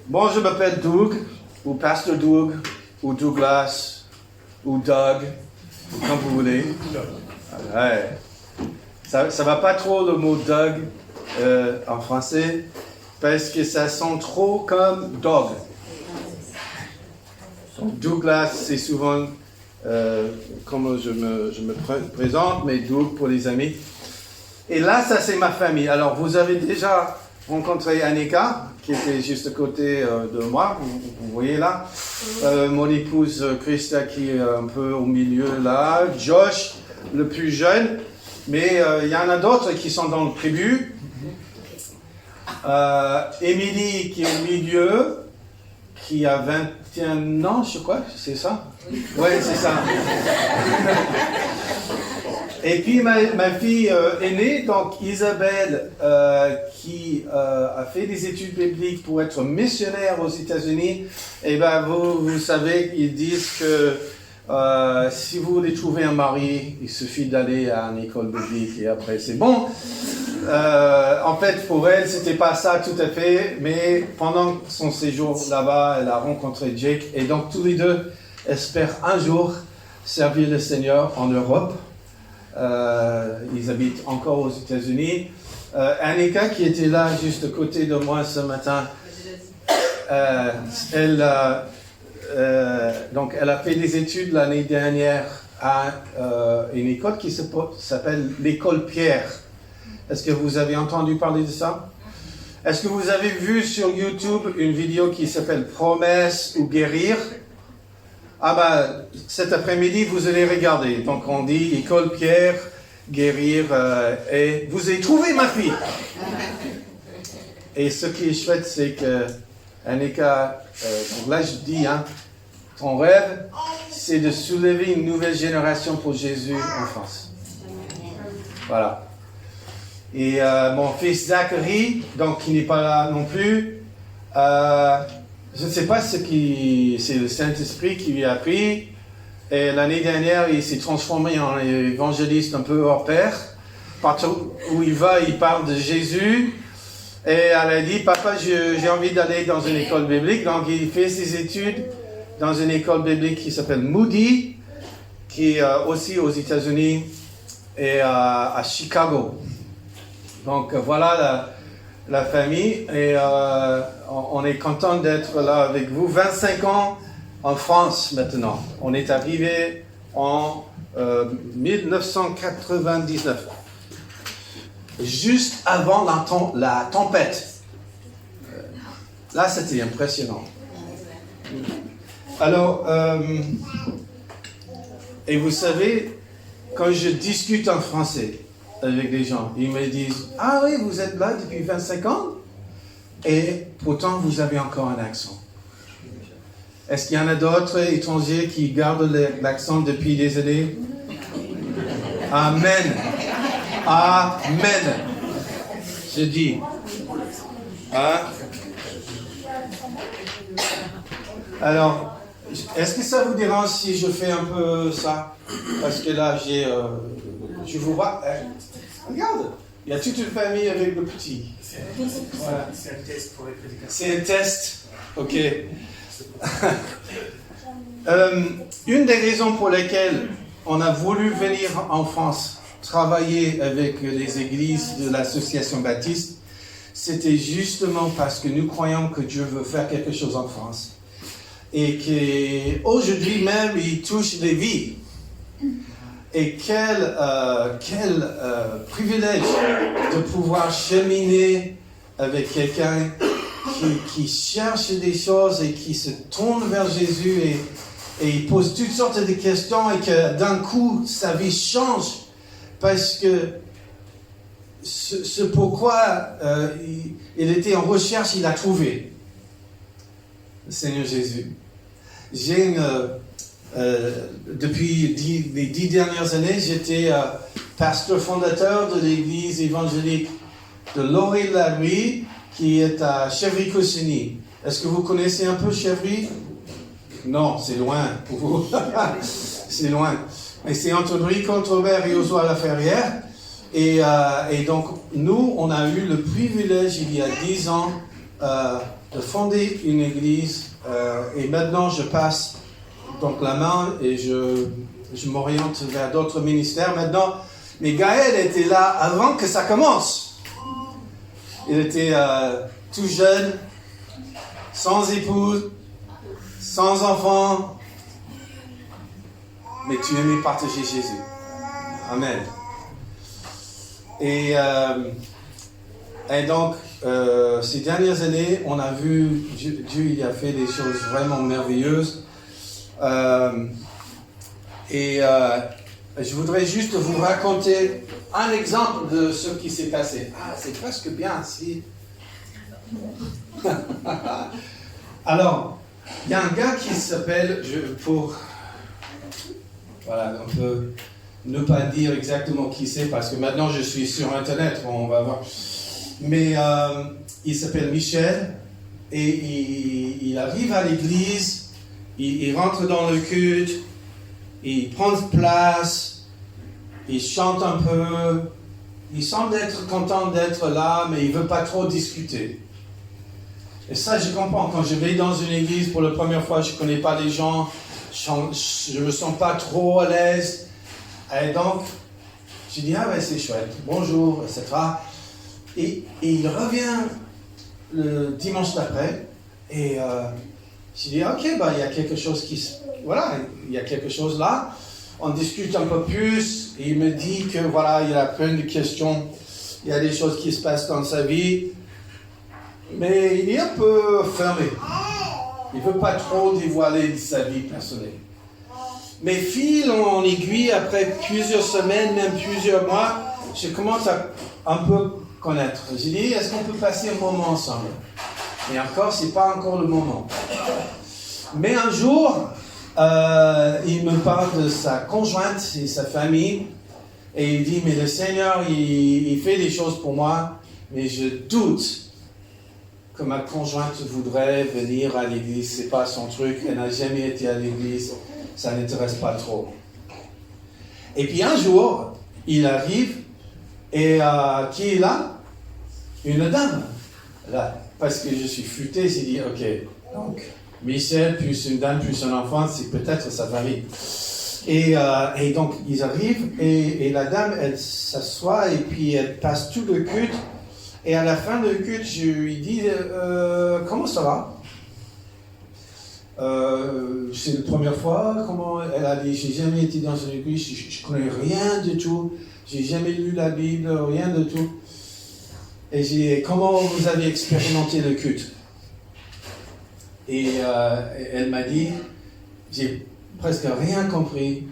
Bon, je m'appelle Doug, ou Pasteur Doug, ou Douglas, ou Doug, comme vous voulez. Ouais. Ça va pas trop le mot Doug en français, parce que ça sent trop comme dog. Donc Douglas, c'est souvent comme je me présente, mais Doug pour les amis. Et là, ça c'est ma famille. Alors, vous avez déjà rencontré Annika, qui était juste à côté de moi, vous voyez là. Mon épouse Christa, qui est un peu au milieu là. Josh, le plus jeune. Mais il y en a d'autres qui sont dans le prévu. Émilie, qui est au milieu, qui a 21 ans, je crois, c'est ça? Oui, c'est ça. Et puis ma fille aînée, donc Isabelle, qui a fait des études bibliques pour être missionnaire aux États-Unis. Et ben vous savez, ils disent que si vous voulez trouver un mari, il suffit d'aller à une école biblique et après c'est bon. En fait, pour elle, c'était pas ça tout à fait, mais pendant son séjour là-bas, elle a rencontré Jake, et donc tous les deux espèrent un jour servir le Seigneur en Europe. Ils habitent encore aux États-Unis. Annika, qui était là juste à côté de moi ce matin, elle a fait des études l'année dernière à une école qui s'appelle l'école Pierre. Est-ce que vous avez entendu parler de ça? Est-ce que vous avez vu sur YouTube une vidéo qui s'appelle Promesse ou Guérir? Ah ben, cet après-midi, vous allez regarder. Donc, on dit École Pierre, Guérir, et vous avez trouvé ma fille. Et ce qui est chouette, c'est que Annika, donc là je dis, ton rêve, c'est de soulever une nouvelle génération pour Jésus en France. Voilà. Et mon fils Zachary, donc qui n'est pas là non plus, je ne sais pas c'est le Saint-Esprit qui lui a appris. Et l'année dernière, il s'est transformé en évangéliste un peu hors pair. Partout où il va, il parle de Jésus. Et elle a dit, papa, j'ai envie d'aller dans une école biblique. Donc, il fait ses études dans une école biblique qui s'appelle Moody, qui est aussi aux États-Unis et à Chicago. Donc, voilà la famille. Et on est content d'être là avec vous. 25 ans en France maintenant. On est arrivé en 1999. Juste avant la tempête. Là, c'était impressionnant. Alors, et vous savez, quand je discute en français avec des gens, ils me disent « Ah oui, vous êtes là depuis 25 ans et pourtant vous avez encore un accent. » Est-ce qu'il y en a d'autres étrangers qui gardent l'accent depuis des années? Amen. Amen. Je dis. Alors, est-ce que ça vous dérange si je fais un peu ça? Parce que là, je vous vois. Regarde, il y a toute une famille avec le petit. Voilà. C'est un test pour les prédicateurs. C'est un test. Ok. Une des raisons pour lesquelles on a voulu venir en France travailler avec les églises de l'association baptiste, c'était justement parce que nous croyons que Dieu veut faire quelque chose en France. Et qu'aujourd'hui même, il touche des vies. Et quel privilège de pouvoir cheminer avec quelqu'un qui cherche des choses et qui se tourne vers Jésus et il pose toutes sortes de questions et que d'un coup, sa vie change. Parce que ce pourquoi il était en recherche, il a trouvé. Le Seigneur Jésus. J'ai depuis les 10 dernières années, j'étais pasteur fondateur de l'église évangélique de Laurier-la-Rue, qui est à Chevry-Cosseny. Est-ce que vous connaissez un peu Chevry? Non, c'est loin pour vous. C'est loin. Mais c'est entre Brie-Contrebert et Ozoir-la-Ferrière. Et donc, nous, on a eu le privilège, il y a 10 ans, de fonder une église. Et maintenant, je passe donc la main et je m'oriente vers d'autres ministères maintenant. Mais Gaël était là avant que ça commence. Il était tout jeune, sans épouse, sans enfant. Mais tu aimais partager Jésus. Amen. Et donc, ces dernières années, on a vu Dieu, il a fait des choses vraiment merveilleuses. Je voudrais juste vous raconter un exemple de ce qui s'est passé. Ah, c'est presque bien, si. Alors, il y a un gars qui s'appelle, voilà, on peut ne pas dire exactement qui c'est, parce que maintenant je suis sur Internet, on va voir. Mais il s'appelle Michel, et il arrive à l'église, il rentre dans le culte, il prend place, il chante un peu, il semble être content d'être là, mais il ne veut pas trop discuter. Et ça, je comprends. Quand je vais dans une église pour la première fois, je ne connais pas les gens, je ne me sens pas trop à l'aise. Et donc, je dis, ah ben c'est chouette, bonjour, etc. Et il revient le dimanche d'après, et je dis, ok, ben, il y a quelque chose il y a quelque chose là. On discute un peu plus, et il me dit que voilà, il a plein de questions, il y a des choses qui se passent dans sa vie, mais il est un peu fermé. Il ne veut pas trop dévoiler sa vie personnelle. Mais fil en aiguille, après plusieurs semaines, même plusieurs mois, je commence à un peu connaître. J'ai dit, est-ce qu'on peut passer un moment ensemble? Et encore, ce n'est pas encore le moment. Mais un jour, il me parle de sa conjointe et sa famille, et il dit, mais le Seigneur, il fait des choses pour moi, mais je doute que ma conjointe voudrait venir à l'église. C'est pas son truc, elle n'a jamais été à l'église, ça n'intéresse pas trop. Et puis un jour, il arrive, et qui est là? Une dame, là. Parce que je suis futé, j'ai dit, ok, donc Michel plus une dame plus un enfant, c'est peut-être sa famille. Et donc ils arrivent, et la dame, elle s'assoit, et puis elle passe tout le culte. Et à la fin du culte, je lui dis, comment ça va? C'est la première fois. Comment? Elle a dit, j'ai jamais été dans une église, je connais rien du tout, j'ai jamais lu la Bible, rien du tout. Et j'ai dit, comment vous avez expérimenté le culte? Et elle m'a dit, j'ai presque rien compris,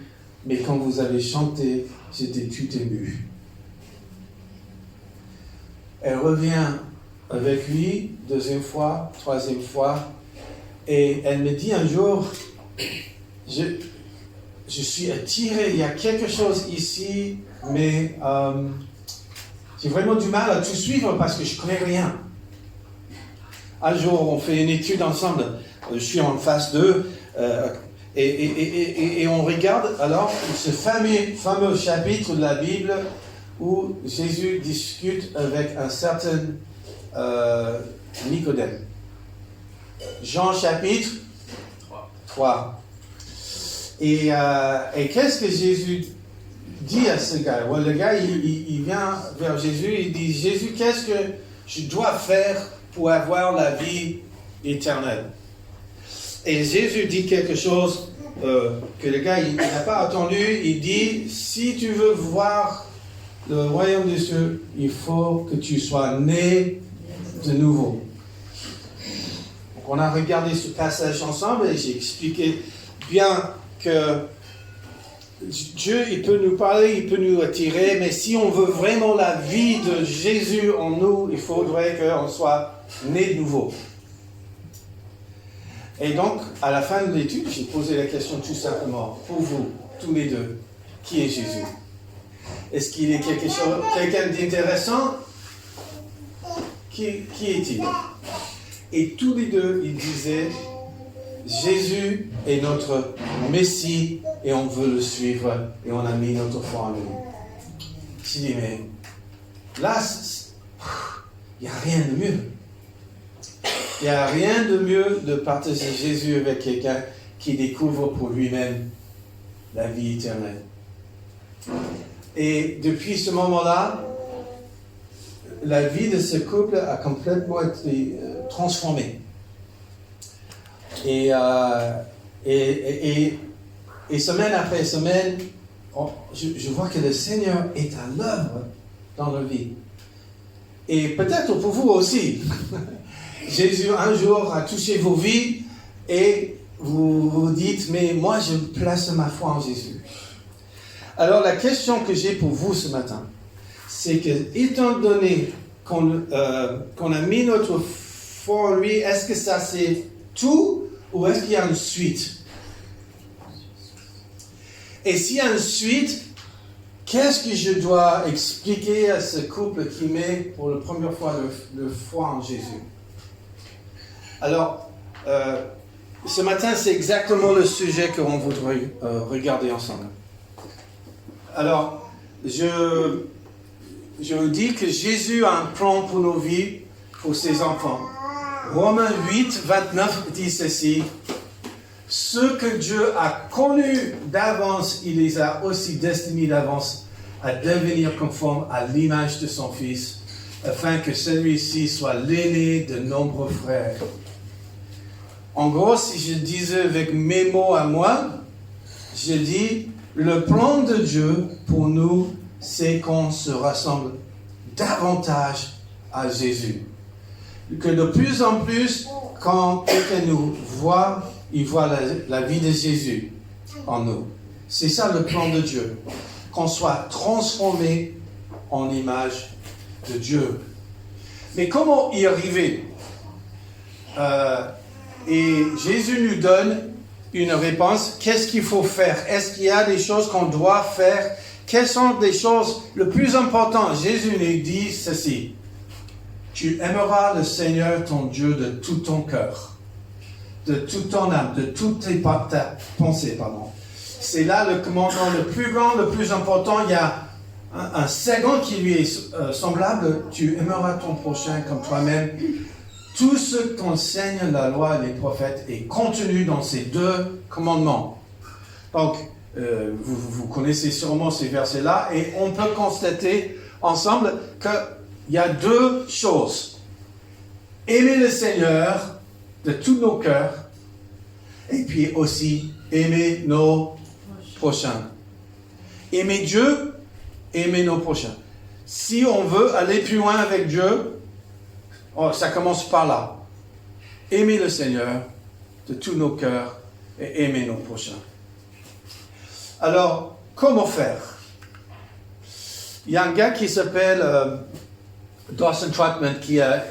mais quand vous avez chanté, j'étais tout ému. Elle revient avec lui, deuxième fois, troisième fois, et elle me dit un jour, je suis attiré, il y a quelque chose ici, mais j'ai vraiment du mal à tout suivre parce que je ne connais rien. Un jour, on fait une étude ensemble, je suis en phase 2, et on regarde alors ce fameux chapitre de la Bible où Jésus discute avec un certain Nicodème. Jean chapitre 3. Et qu'est-ce que Jésus dit à ce gars? Le gars, il vient vers Jésus, il dit, Jésus, qu'est-ce que je dois faire pour avoir la vie éternelle? Et Jésus dit quelque chose que le gars, il n'a pas attendu. Il dit, si tu veux voir le royaume des cieux, il faut que tu sois né de nouveau. Donc on a regardé ce passage ensemble et j'ai expliqué bien que Dieu, il peut nous parler, il peut nous attirer, mais si on veut vraiment la vie de Jésus en nous, il faudrait qu'on soit né de nouveau. Et donc, à la fin de l'étude, j'ai posé la question tout simplement, pour vous, tous les deux, qui est Jésus? Est-ce qu'il est quelqu'un d'intéressant? Qui est-il? Et tous les deux, ils disaient, Jésus est notre Messie et on veut le suivre et on a mis notre foi en lui. Je dis, mais là, il n'y a rien de mieux. Il n'y a rien de mieux de partager Jésus avec quelqu'un qui découvre pour lui-même la vie éternelle. Et depuis ce moment-là, la vie de ce couple a complètement été transformée. Et semaine après semaine, je vois que le Seigneur est à l'œuvre dans leur vie. Et peut-être pour vous aussi. Jésus, un jour, a touché vos vies et vous vous dites, mais moi, je place ma foi en Jésus. Alors, la question que j'ai pour vous ce matin, c'est que, étant donné qu'on a mis notre foi en lui, est-ce que ça c'est tout ou est-ce qu'il y a une suite? Et s'il y a une suite, qu'est-ce que je dois expliquer à ce couple qui met pour la première fois le foi en Jésus? Alors, ce matin, c'est exactement le sujet qu'on voudrait regarder ensemble. Alors, je vous dis que Jésus a un plan pour nos vies, pour ses enfants. Romains 8, 29 dit ceci. Ceux que Dieu a connus d'avance, il les a aussi destinés d'avance à devenir conformes à l'image de son Fils, afin que celui-ci soit l'aîné de nombreux frères. En gros, si je disais avec mes mots à moi, je dis, le plan de Dieu pour nous, c'est qu'on se rassemble davantage à Jésus. Que de plus en plus, quand quelqu'un nous voit, il voit la vie de Jésus en nous. C'est ça le plan de Dieu. Qu'on soit transformé en image de Dieu. Mais comment y arriver? Et Jésus nous donne une réponse. Qu'est-ce qu'il faut faire? Est-ce qu'il y a des choses qu'on doit faire? Quelles sont les choses les plus importantes? Jésus nous dit ceci. Tu aimeras le Seigneur ton Dieu de tout ton cœur, de toute ton âme, de toutes tes pensées. C'est là le commandement le plus grand, le plus important. Il y a un second qui lui est semblable. Tu aimeras ton prochain comme toi-même. Tout ce qu'enseigne la loi et les prophètes est contenu dans ces deux commandements. Donc, vous connaissez sûrement ces versets-là, et on peut constater ensemble qu'il y a deux choses. Aimer le Seigneur de tous nos cœurs, et puis aussi aimer nos prochains. Aimer Dieu, aimer nos prochains. Si on veut aller plus loin avec Dieu, ça commence par là. Aimer le Seigneur de tous nos cœurs et aimer nos prochains. Alors, comment faire? Il y a un gars qui s'appelle Dawson Trotman qui a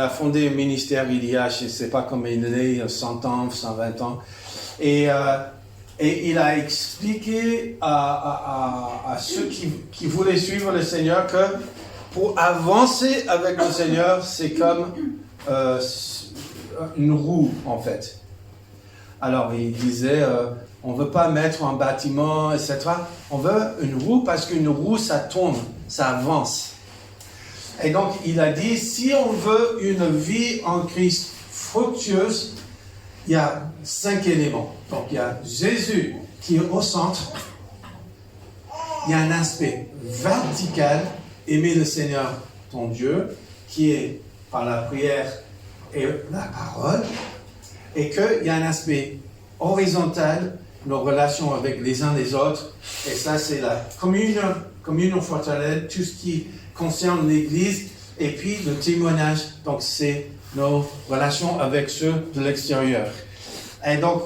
fondé un ministère il y a, je ne sais pas combien d'années, 100 ans, 120 ans. Et il a expliqué à ceux qui voulaient suivre le Seigneur que pour avancer avec le Seigneur, c'est comme une roue, en fait. Alors, il disait, on ne veut pas mettre un bâtiment, etc. On veut une roue parce qu'une roue, ça tourne, ça avance. Et donc, il a dit, si on veut une vie en Christ fructueuse, il y a 5 éléments. Donc, il y a Jésus qui est au centre. Il y a un aspect vertical, aimer le Seigneur, ton Dieu, qui est par la prière et la parole, et qu'il y a un aspect horizontal, nos relations avec les uns les autres, et ça c'est la communion fraternelle, tout ce qui concerne l'Église, et puis le témoignage, donc c'est nos relations avec ceux de l'extérieur. Et donc,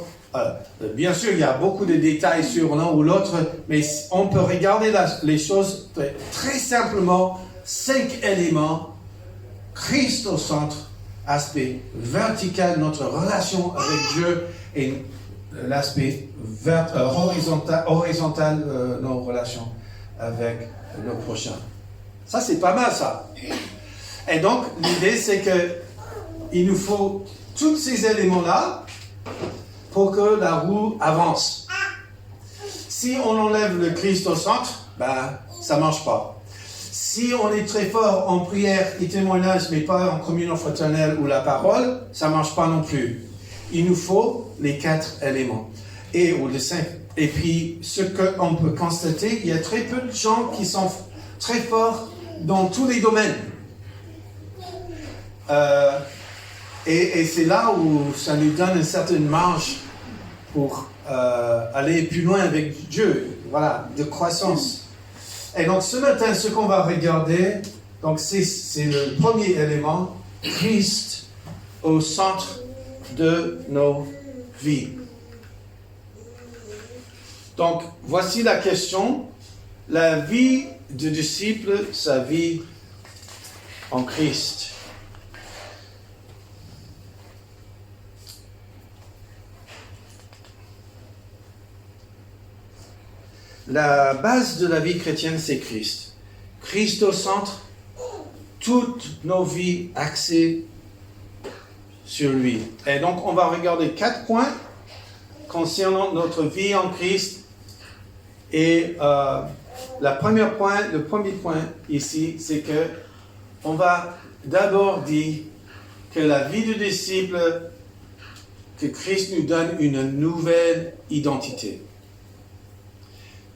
bien sûr, il y a beaucoup de détails sur l'un ou l'autre, mais on peut regarder les choses très simplement. 5 éléments. Christ au centre, aspect vertical, notre relation avec Dieu, et l'aspect horizontal, nos relations avec nos prochains. Ça, c'est pas mal, ça. Et donc, l'idée, c'est que il nous faut tous ces éléments-là pour que la roue avance. Si on enlève le Christ au centre, ça ne marche pas. si on est très fort en prière et témoignage, mais pas en communion fraternelle ou la parole, ça ne marche pas non plus. Il nous faut les 4 éléments, ou les 5. Et puis, ce qu'on peut constater, il y a très peu de gens qui sont très forts dans tous les domaines. Et c'est là où ça nous donne une certaine marge pour aller plus loin avec Dieu, voilà, de croissance. Et donc ce matin, ce qu'on va regarder, donc c'est le premier élément, Christ au centre de nos vies. Donc voici la question, la vie de disciple, sa vie en Christ. La base de la vie chrétienne, c'est Christ. Christ au centre, toutes nos vies axées sur lui. Et donc, on va regarder 4 points concernant notre vie en Christ. Et le premier point ici, c'est que on va d'abord dire que la vie du disciple, que Christ nous donne une nouvelle identité.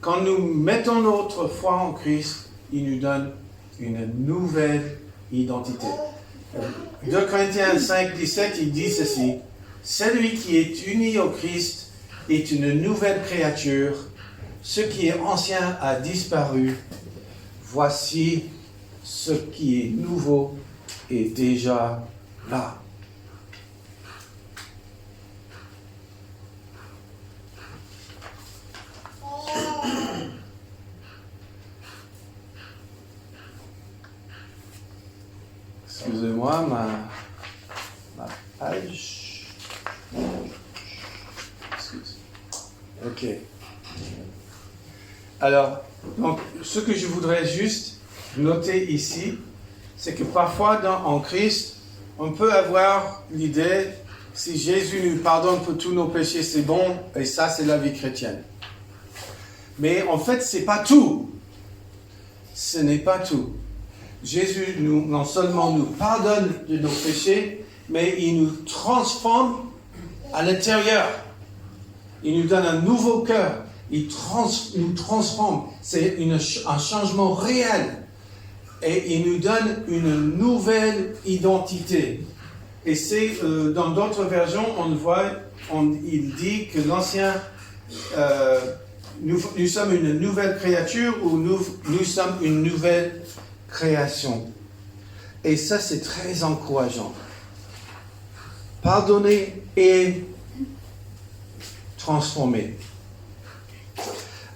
Quand nous mettons notre foi en Christ, il nous donne une nouvelle identité. 2 Corinthiens 5, 17, il dit ceci. Celui qui est uni au Christ est une nouvelle créature. Ce qui est ancien a disparu. Voici ce qui est nouveau est déjà là. Excusez-moi, ma page. Excuse. Ok. Alors, donc, ce que je voudrais juste noter ici, c'est que parfois en Christ, on peut avoir l'idée, si Jésus nous pardonne pour tous nos péchés, c'est bon, et ça, c'est la vie chrétienne. Mais en fait, c'est pas tout. Ce n'est pas tout. Jésus non seulement nous pardonne de nos péchés, mais il nous transforme à l'intérieur. Il nous donne un nouveau cœur. Il nous transforme. C'est un changement réel. Et il nous donne une nouvelle identité. Et c'est, dans d'autres versions, il dit que l'ancien, nous sommes une nouvelle créature ou nous sommes une nouvelle création. Et ça, c'est très encourageant. Pardonner et transformer.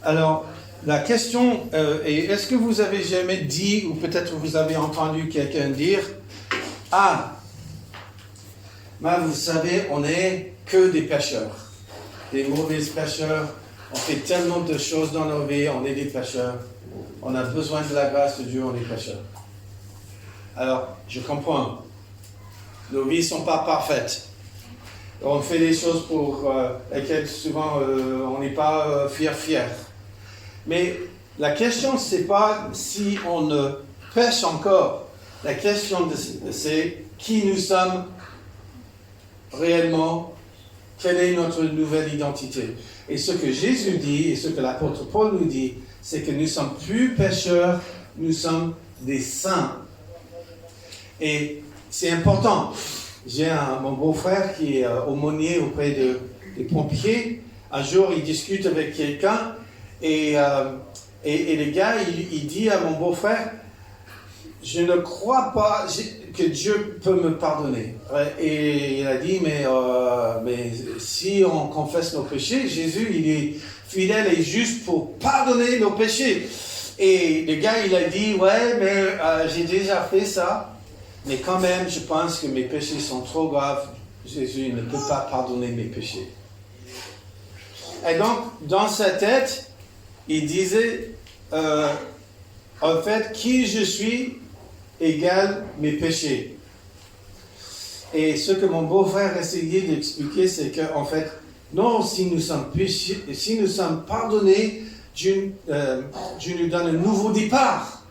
Alors, la question est, est-ce que vous avez jamais dit, ou peut-être vous avez entendu quelqu'un dire, « Ah, vous savez, on n'est que des pécheurs, des mauvais pécheurs, on fait tellement de choses dans nos vies, on est des pécheurs. On a besoin de la grâce de Dieu, on est pécheurs. » Alors, je comprends. Nos vies ne sont pas parfaites. On fait des choses pour lesquelles souvent on n'est pas fier. Mais la question, ce n'est pas si on ne pêche encore. La question, c'est qui nous sommes réellement, quelle est notre nouvelle identité. Et ce que Jésus dit, et ce que l'apôtre Paul nous dit, c'est que nous ne sommes plus pécheurs, nous sommes des saints. Et c'est important. J'ai mon beau-frère qui est aumônier auprès des pompiers. Un jour, il discute avec quelqu'un et le gars, il dit à mon beau-frère, « Je ne crois pas que Dieu peut me pardonner. » Et il a dit, mais si on confesse nos péchés, Jésus, il est fidèle et juste pour pardonner nos péchés. Et le gars, il a dit, ouais, mais j'ai déjà fait ça. Mais quand même, je pense que mes péchés sont trop graves. Jésus ne peut pas pardonner mes péchés. Et donc, dans sa tête, il disait, en fait, qui je suis égale mes péchés. Et ce que mon beau-frère essayait d'expliquer, c'est qu'en fait, non, si nous sommes pardonnés, Dieu nous donne un nouveau départ.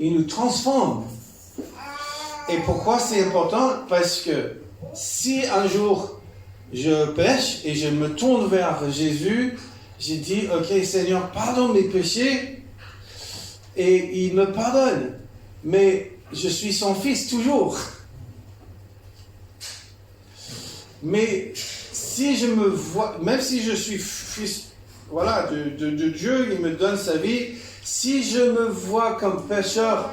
il nous transforme. Et pourquoi c'est important? Parce que si un jour je pêche et je me tourne vers Jésus, j'ai dit, ok Seigneur, pardonne mes péchés, et il me pardonne. Mais je suis son fils toujours. Mais si je me vois, même si je suis fils, voilà, de Dieu, il me donne sa vie, si je me vois comme pécheur,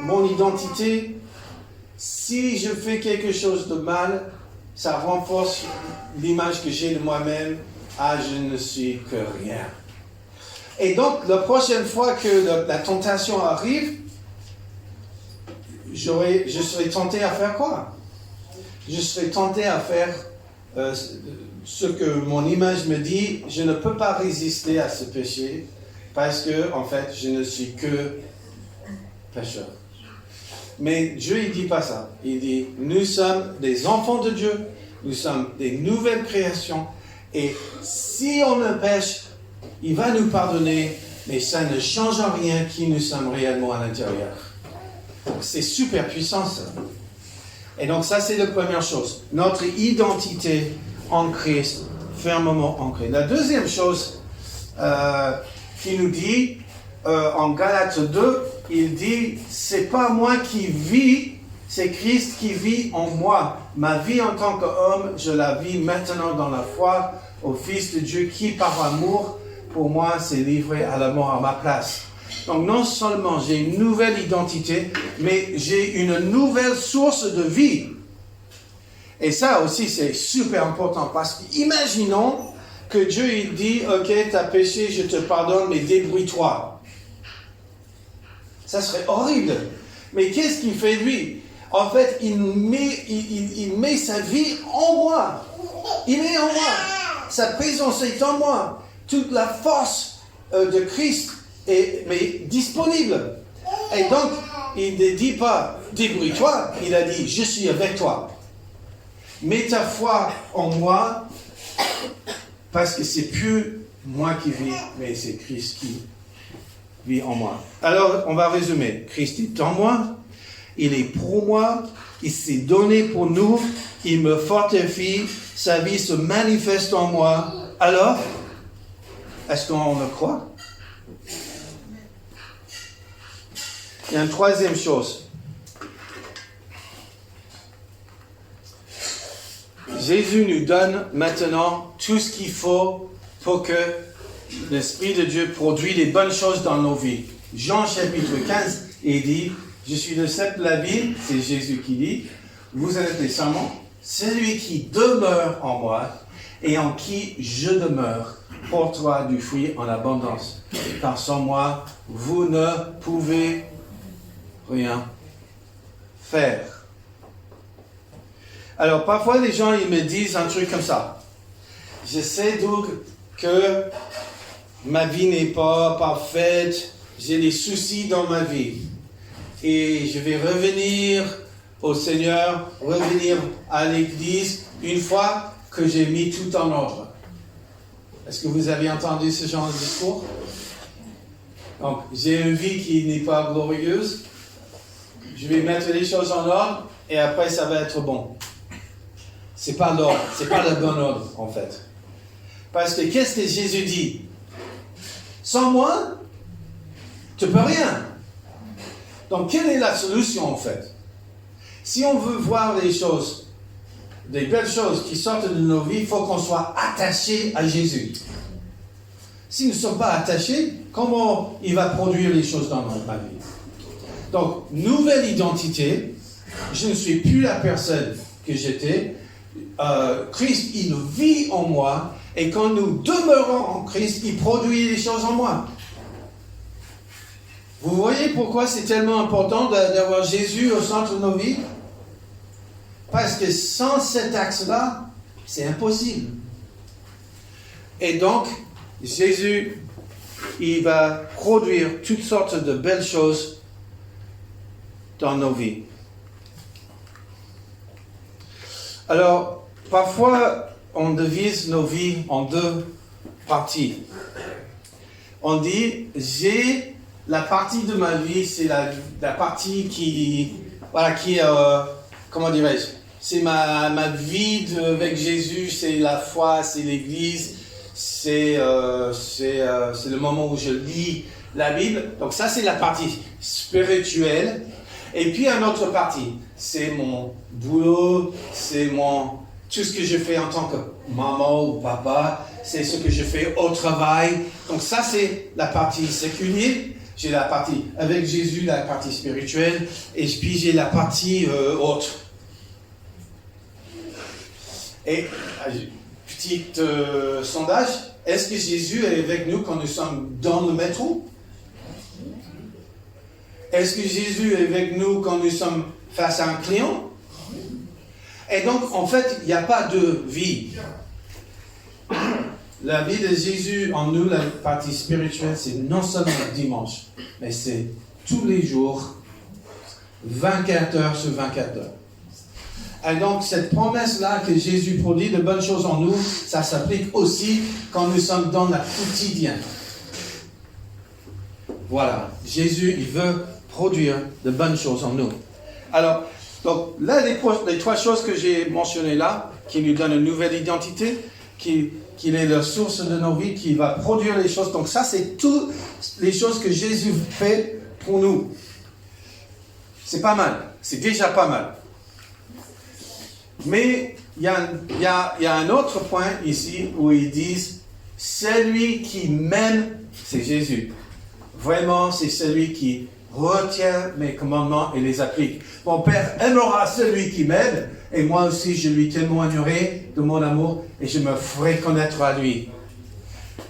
mon identité, si je fais quelque chose de mal, ça renforce l'image que j'ai de moi-même. Ah, je ne suis que rien. Et donc, la prochaine fois que la tentation arrive, je serai tenté à faire quoi? Je serai tenté à faire ce que mon image me dit. Je ne peux pas résister à ce péché parce que, en fait, je ne suis que pécheur. Mais Dieu, il ne dit pas ça. Il dit, nous sommes des enfants de Dieu, nous sommes des nouvelles créations, et si on le pêche, il va nous pardonner, mais ça ne change en rien qui nous sommes réellement à l'intérieur. Donc c'est super puissant ça. Et donc ça c'est la première chose. Notre identité en Christ, fermement ancrée. La deuxième chose qui nous dit, en Galates 2, il dit, c'est pas moi qui vis, c'est Christ qui vit en moi. Ma vie en tant qu'homme, je la vis maintenant dans la foi au Fils de Dieu qui, par amour, pour moi, s'est livré à la mort à ma place. Donc non seulement j'ai une nouvelle identité, mais j'ai une nouvelle source de vie. Et ça aussi, c'est super important parce qu'imaginons que Dieu il dit, ok, t'as péché, je te pardonne, mais débrouille-toi. Ça serait horrible. Mais qu'est-ce qu'il fait lui? En fait, il met sa vie en moi. Il est en moi. Sa présence est en moi. Toute la force de Christ est disponible. Et donc, il ne dit pas, débrouille-toi. Il a dit, je suis avec toi. Mets ta foi en moi, parce que c'est plus moi qui vis, mais c'est Christ qui vit en moi. Alors, on va résumer. Christ est en moi, il est pour moi, il s'est donné pour nous, il me fortifie, sa vie se manifeste en moi. Alors, est-ce qu'on le croit? Il y a une troisième chose. Jésus nous donne maintenant tout ce qu'il faut pour que l'Esprit de Dieu produise les bonnes choses dans nos vies. Jean chapitre 15, il dit, je suis le cep de la vie, c'est Jésus qui dit, vous êtes les serments, celui qui demeure en moi et en qui je demeure portera du fruit en abondance. Car sans moi, vous ne pouvez rien faire. Alors, parfois, les gens, ils me disent un truc comme ça. Je sais donc que ma vie n'est pas parfaite, j'ai des soucis dans ma vie. Et je vais revenir au Seigneur, revenir à l'église une fois que j'ai mis tout en ordre. Est-ce que vous avez entendu ce genre de discours? Donc, j'ai une vie qui n'est pas glorieuse, je vais mettre les choses en ordre et après ça va être bon. C'est pas l'ordre, c'est pas le bon ordre en fait. Parce que qu'est-ce que Jésus dit? Sans moi, tu peux rien. Donc quelle est la solution en fait? Si on veut voir les choses, des belles choses qui sortent de nos vies, il faut qu'on soit attaché à Jésus. Si nous ne sommes pas attachés, comment il va produire les choses dans ma vie? Donc, nouvelle identité, je ne suis plus la personne que j'étais. Christ, il vit en moi, et quand nous demeurons en Christ, il produit les choses en moi. Vous voyez pourquoi c'est tellement important d'avoir Jésus au centre de nos vies? Parce que sans cet axe-là, c'est impossible. Et donc, Jésus, il va produire toutes sortes de belles choses dans nos vies. Alors, parfois, on divise nos vies en deux parties. On dit, j'ai la partie de ma vie, c'est la partie qui, voilà, comment dirais-je, c'est ma vie avec Jésus, c'est la foi, c'est l'Église, c'est le moment où je lis la Bible. Donc ça, c'est la partie spirituelle. Et puis, une autre partie, c'est mon boulot, c'est tout ce que je fais en tant que maman ou papa, c'est ce que je fais au travail. Donc ça, c'est la partie séculière. J'ai la partie avec Jésus, la partie spirituelle, et puis j'ai la partie autre. Et petit sondage, est-ce que Jésus est avec nous quand nous sommes dans le métro? Est-ce que Jésus est avec nous quand nous sommes face à un client? Et donc, en fait, il n'y a pas de vie. La vie de Jésus en nous, la partie spirituelle, c'est non seulement le dimanche, mais c'est tous les jours, 24 heures sur 24 heures. Et donc, cette promesse-là que Jésus produit de bonnes choses en nous, ça s'applique aussi quand nous sommes dans le quotidien. Voilà, Jésus, il veut produire de bonnes choses en nous. Alors, donc là, les trois choses que j'ai mentionnées là, qui nous donnent une nouvelle identité, qu'il est la source de nos vies, qui va produire les choses. Donc ça, c'est toutes les choses que Jésus fait pour nous. C'est pas mal. C'est déjà pas mal. Mais il y a un autre point ici où ils disent, celui qui m'aime, c'est Jésus. Vraiment, c'est celui qui retient mes commandements et les applique. Mon Père aimera celui qui m'aime, et moi aussi je lui témoignerai de mon amour et je me ferai connaître à lui.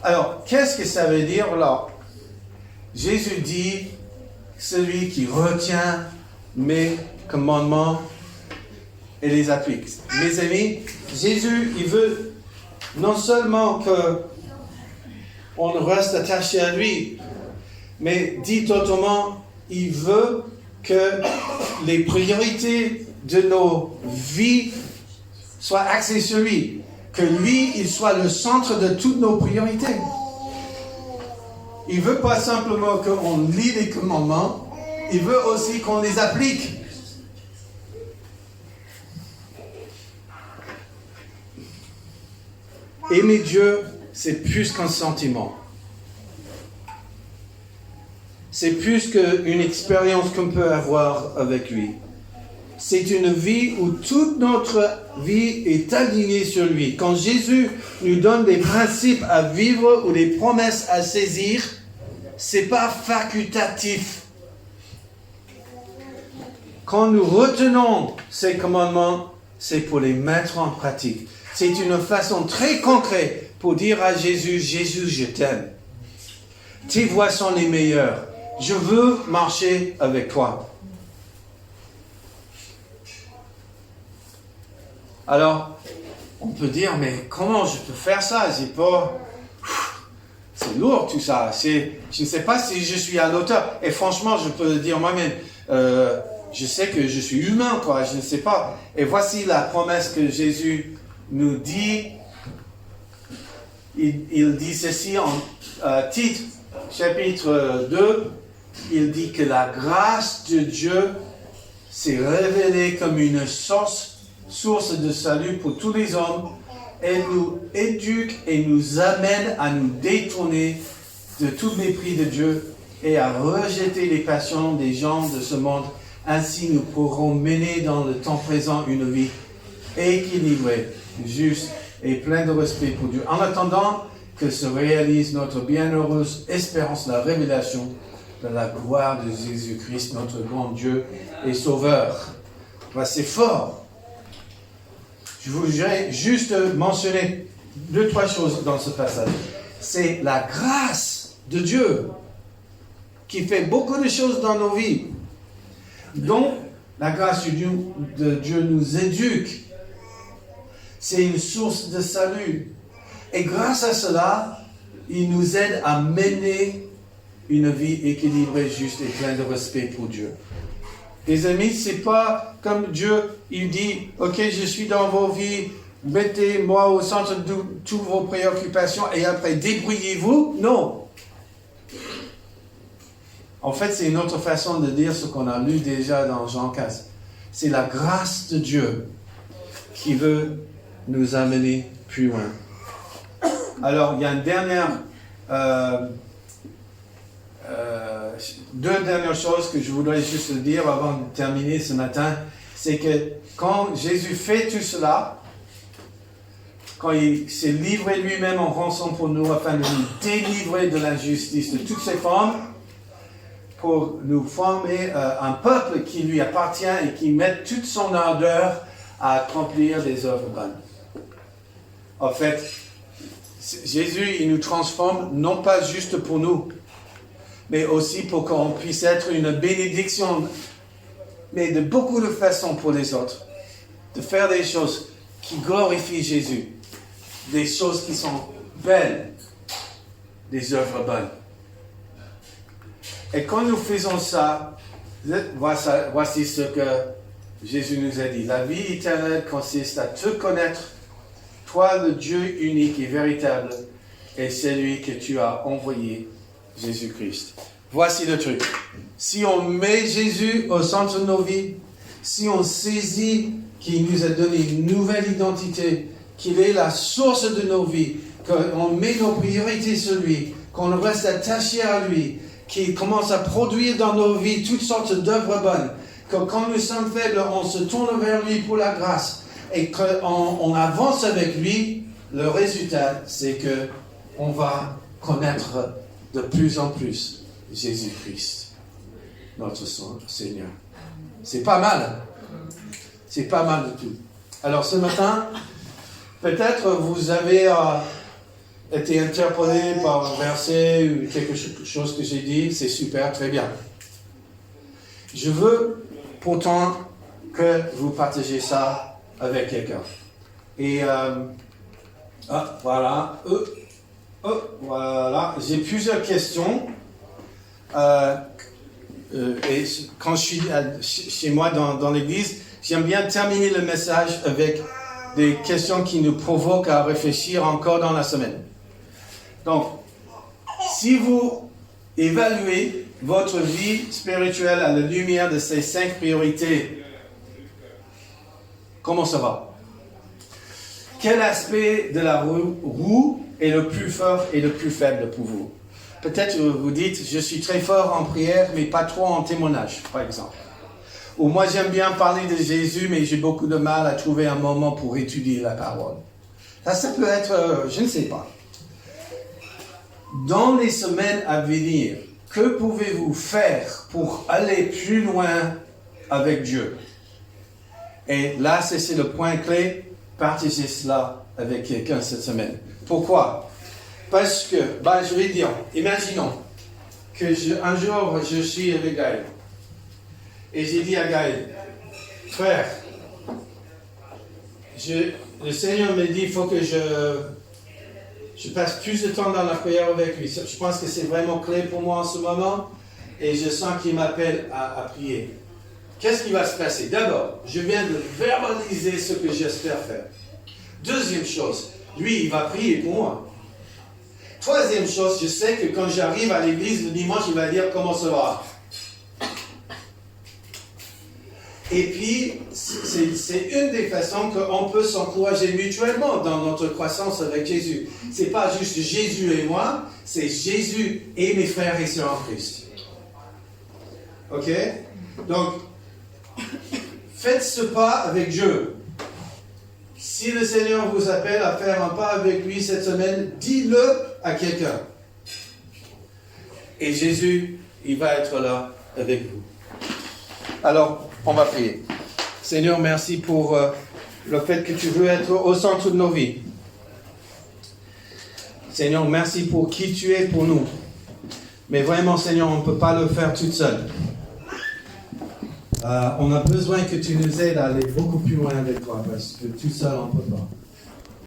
Alors, qu'est-ce que ça veut dire là? Jésus dit, celui qui retient mes commandements et les applique. Mes amis, Jésus, il veut non seulement qu'on reste attaché à lui, mais dit autrement, il veut que les priorités de nos vies soient axées sur lui. Que lui, il soit le centre de toutes nos priorités. Il ne veut pas simplement qu'on lit les commandements, il veut aussi qu'on les applique. Aimer Dieu, c'est plus qu'un sentiment. C'est plus qu'une expérience qu'on peut avoir avec lui. C'est une vie où toute notre vie est alignée sur lui. Quand Jésus nous donne des principes à vivre ou des promesses à saisir, c'est pas facultatif. Quand nous retenons ces commandements, c'est pour les mettre en pratique. C'est une façon très concrète pour dire à Jésus, Jésus, je t'aime. Tes voies sont les meilleures. Je veux marcher avec toi. Alors, on peut dire, mais comment je peux faire ça? C'est lourd tout ça. Je ne sais pas si je suis à l'auteur. Et franchement, je peux le dire moi-même. Je sais que je suis humain, quoi. Je ne sais pas. Et voici la promesse que Jésus nous dit. Il dit ceci en Tite, chapitre 2. Il dit que la grâce de Dieu s'est révélée comme une source de salut pour tous les hommes. Elle nous éduque et nous amène à nous détourner de tout mépris de Dieu et à rejeter les passions des gens de ce monde. Ainsi, nous pourrons mener dans le temps présent une vie équilibrée, juste et pleine de respect pour Dieu. En attendant que se réalise notre bienheureuse espérance, la révélation de la gloire de Jésus-Christ, notre grand Dieu et Sauveur. Ben, c'est fort. Je voudrais juste mentionner 2-3 choses dans ce passage. C'est la grâce de Dieu qui fait beaucoup de choses dans nos vies. Donc, la grâce de Dieu nous éduque. C'est une source de salut. Et grâce à cela, il nous aide à mener une vie équilibrée, juste et pleine de respect pour Dieu. Les amis, c'est pas comme Dieu, il dit, ok, je suis dans vos vies, mettez-moi au centre de toutes vos préoccupations et après débrouillez-vous. Non. En fait, c'est une autre façon de dire ce qu'on a lu déjà dans Jean 15. C'est la grâce de Dieu qui veut nous amener plus loin. Alors, il y a une deux dernières choses que je voudrais juste dire avant de terminer ce matin. C'est que quand Jésus fait tout cela, quand il s'est livré lui-même en rançon pour nous afin de nous délivrer de l'injustice de toutes ses formes, pour nous former un peuple qui lui appartient et qui met toute son ardeur à accomplir des œuvres bonnes. En fait, Jésus, il nous transforme non pas juste pour nous, mais aussi pour qu'on puisse être une bénédiction, mais de beaucoup de façons pour les autres. De faire des choses qui glorifient Jésus, des choses qui sont belles, des œuvres bonnes. Et quand nous faisons ça, voici ce que Jésus nous a dit. La vie éternelle consiste à te connaître, toi le Dieu unique et véritable, et celui que tu as envoyé, Jésus-Christ. Voici le truc. Si on met Jésus au centre de nos vies, si on saisit qu'il nous a donné une nouvelle identité, qu'il est la source de nos vies, qu'on met nos priorités sur lui, qu'on reste attaché à lui, qu'il commence à produire dans nos vies toutes sortes d'œuvres bonnes, que quand nous sommes faibles, on se tourne vers lui pour la grâce, et qu'on avance avec lui, le résultat, c'est que on va connaître de plus en plus Jésus-Christ, notre Seigneur. C'est pas mal. C'est pas mal du tout. Alors ce matin, peut-être vous avez été interpellé par un verset ou quelque chose que j'ai dit. C'est super, très bien. Je veux pourtant que vous partagiez ça avec quelqu'un. Et voilà. Voilà. J'ai plusieurs questions. Et quand je suis chez moi dans l'église, j'aime bien terminer le message avec des questions qui nous provoquent à réfléchir encore dans la semaine. Donc, si vous évaluez votre vie spirituelle à la lumière de ces 5 priorités, comment ça va? Quel aspect de la roue est le plus fort et le plus faible pour vous? Peut-être vous dites, je suis très fort en prière, mais pas trop en témoignage, par exemple. Ou moi, j'aime bien parler de Jésus, mais j'ai beaucoup de mal à trouver un moment pour étudier la parole. Ça peut être, je ne sais pas. Dans les semaines à venir, que pouvez-vous faire pour aller plus loin avec Dieu? Et là, c'est le point clé. Partagez cela avec quelqu'un cette semaine. Pourquoi? Parce que, je vais dire, imaginons que un jour, je suis avec Gaël. Et j'ai dit à Gaël, frère, le Seigneur me dit, il faut que je passe plus de temps dans la prière avec lui. Je pense que c'est vraiment clé pour moi en ce moment. Et je sens qu'il m'appelle à prier. Qu'est-ce qui va se passer? D'abord, je viens de verbaliser ce que j'espère faire. Deuxième chose, lui, il va prier pour moi. Troisième chose, je sais que quand j'arrive à l'église le dimanche, il va dire comment ça va. Et puis, c'est une des façons qu'on peut s'encourager mutuellement dans notre croissance avec Jésus. C'est pas juste Jésus et moi, c'est Jésus et mes frères et sœurs en Christ. Ok? Donc, faites ce pas avec Dieu. Si le Seigneur vous appelle à faire un pas avec lui cette semaine, dis-le à quelqu'un. Et Jésus, il va être là avec vous. Alors, on va prier. Seigneur, merci pour le fait que tu veux être au centre de nos vies. Seigneur, merci pour qui tu es pour nous. Mais vraiment, Seigneur, on ne peut pas le faire toute seule. On a besoin que tu nous aides à aller beaucoup plus loin avec toi, parce que tout seul, on ne peut pas.